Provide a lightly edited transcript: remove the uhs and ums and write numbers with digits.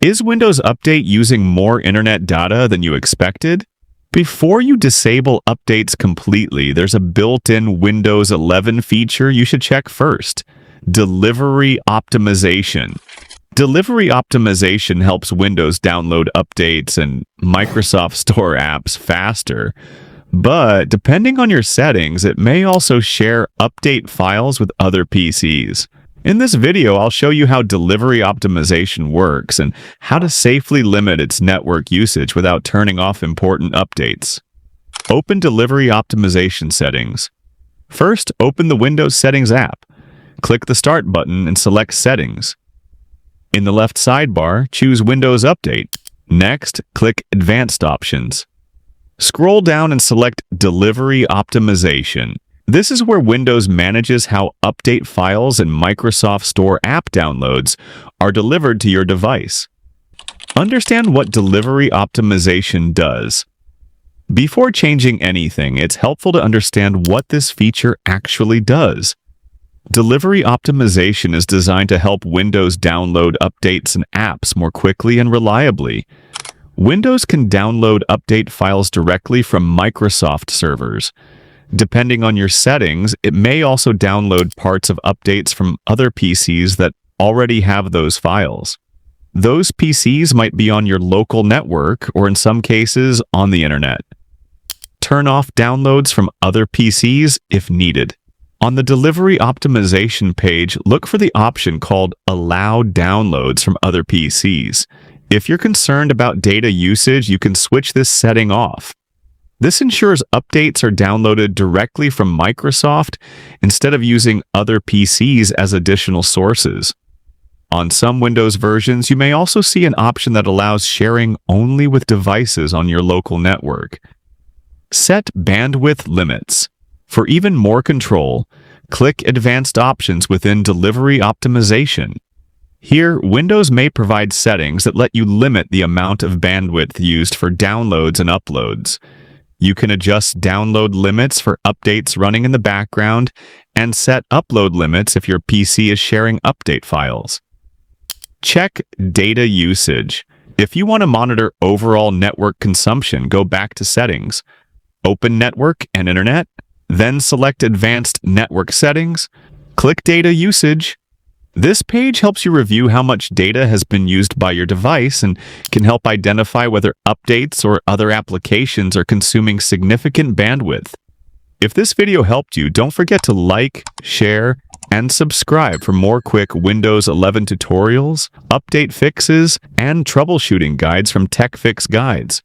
Is Windows Update using more internet data than you expected? Before you disable updates completely, there's a built-in Windows 11 feature you should check first: Delivery Optimization. Delivery Optimization helps Windows download updates and Microsoft Store apps faster, but depending on your settings, it may also share update files with other PCs. In this video, I'll show you how Delivery Optimization works and how to safely limit its network usage without turning off important updates. Open Delivery Optimization settings. First, open the Windows Settings app. Click the Start button and select Settings. In the left sidebar, choose Windows Update. Next, click Advanced Options. Scroll down and select Delivery Optimization. This is where Windows manages how update files and Microsoft Store app downloads are delivered to your device. Understand what Delivery Optimization does. Before changing anything, it's helpful to understand what this feature actually does. Delivery Optimization is designed to help Windows download updates and apps more quickly and reliably. Windows can download update files directly from Microsoft servers. Depending on your settings, it may also download parts of updates from other PCs that already have those files. Those PCs might be on your local network or in some cases on the internet. Turn off downloads from other PCs if needed. On the Delivery Optimization page, look for the option called Allow Downloads from Other PCs. If you're concerned about data usage, you can switch this setting off. This ensures updates are downloaded directly from Microsoft instead of using other PCs as additional sources. On some Windows versions, you may also see an option that allows sharing only with devices on your local network. Set bandwidth limits. For even more control, click Advanced Options within Delivery Optimization. Here, Windows may provide settings that let you limit the amount of bandwidth used for downloads and uploads. You can adjust download limits for updates running in the background and set upload limits if your PC is sharing update files. Check data usage. If you want to monitor overall network consumption, go back to Settings, open Network and Internet, then select Advanced Network Settings, click Data Usage. This page helps you review how much data has been used by your device and can help identify whether updates or other applications are consuming significant bandwidth. If this video helped you, don't forget to like, share, and subscribe for more quick Windows 11 tutorials, update fixes, and troubleshooting guides from TechFix Guides.